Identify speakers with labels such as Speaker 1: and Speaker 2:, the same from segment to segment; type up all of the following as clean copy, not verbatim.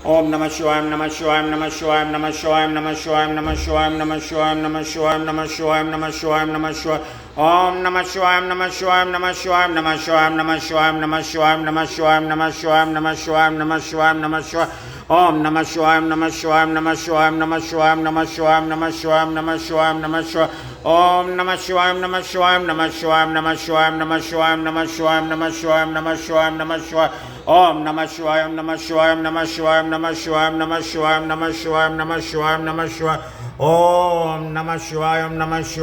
Speaker 1: ओम नमः शिवाय नमः शिवाय नमः शिवाय नमः शिवाय नमः शिवाय नमः शिवाय नमः शिवाय नमः शिवाय नमः शिवाय नमः शिवाय नमः शिवाय ओम नमः शिवाय नमः शिवाय नमः शिवाय नमः शिवाय नमः शिवाय नमः शिवाय नमः शिवाय नमः शिवाय नमः शिवाय नमः शिवाय नमः शिवाय ओम नमः शिवाय नमः शिवाय नमः शिवाय नमः शिवाय नमः शिवाय नमः शिवाय नमः शिवाय नमः शिवाय ओम नमः शिवाय नमः शिवाय नमः शिवाय नमः शिवाय नमः शिवाय नमः शिवाय नमः शिवाय नमः शिवाय नमः शिवाय ओम नमः शिवाय नमः शिवाय नमः शिवाय नमः शिवाय नमः शिवाय नमः शिवाय नमः शिवाय नमः शिवाय ओम नमः शिवाय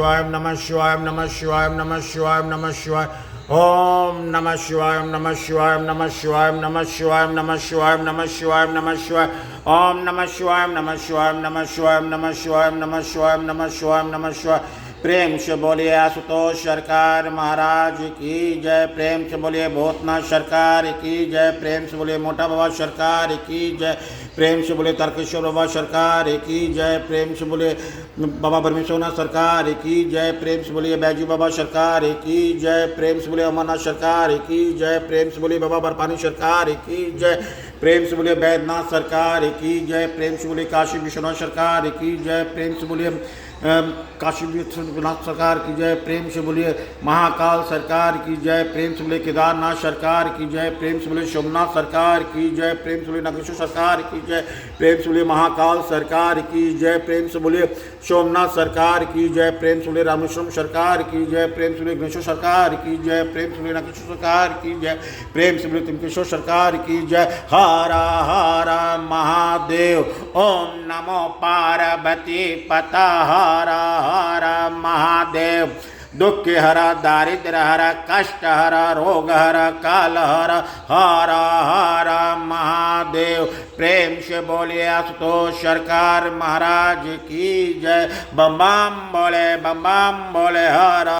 Speaker 1: नमः शिवाय नमः शिवाय नमः शिवाय नमः शिवाय नमः शिवाय ओम नमः शिवाय नमः शिवाय नमः शिवाय नमः शिवाय नमः शिवाय नमः शिवाय नमः शिवाय ओम नमः शिवाय नमः शिवाय नमः शिवाय नमः शिवाय नमः शिवाय नमः शिवाय नमः शिवाय प्रेम से बोलिए आशुतोष सरकार महाराज की जय। प्रेम से बोलिए भूतनाथ सरकार की जय। प्रेम से बोलिए मोटा बाबा सरकार की जय। प्रेम से बोले तारकेश्वर बाबा सरकार की जय। प्रेम से बोले बाबा परमेश्वरनाथ सरकार की जय। प्रेम से बोलिए बैजू बाबा सरकार की जय। प्रेम से बोले अमरनाथ सरकार की जय। प्रेम से बोलिए बाबा बर्फानी सरकार की जय। प्रेम से बोलिए बैद्यनाथ सरकार की जय। प्रेम से बोलिए काशी विश्वनाथ सरकार की जय। प्रेम से बोलिए काशी विश्वनाथ सरकार की जय। प्रेम से बोलिए महाकाल सरकार की जय। प्रेम से बोलिए केदारनाथ सरकार की जय। प्रेम से बोलिए सोमनाथ सरकार की जय। प्रेम से बोलिए नागेश्वर सरकार की जय। प्रेम से बोलिए महाकाल सरकार की जय। प्रेम से बोलिए सोमनाथ सरकार की जय। प्रेम से बोलिए रामेश्वरम सरकार की जय। प्रेम से बोलिए गणेश्वर सरकार की जय। प्रेम से बोलिए नागेश्वर सरकार की जय। प्रेम से बोलिए तिमकेश्वर सरकार की जय। हर हर महादेव। ओम नमो पार्वती पता हर हर महादेव। दुख हर दारिद्र हर कष्ट हर रोग हर काल हर हर हर महादेव। प्रेम से बोलिए आशुतोष सरकार महाराज की जय। बम बम बोले हर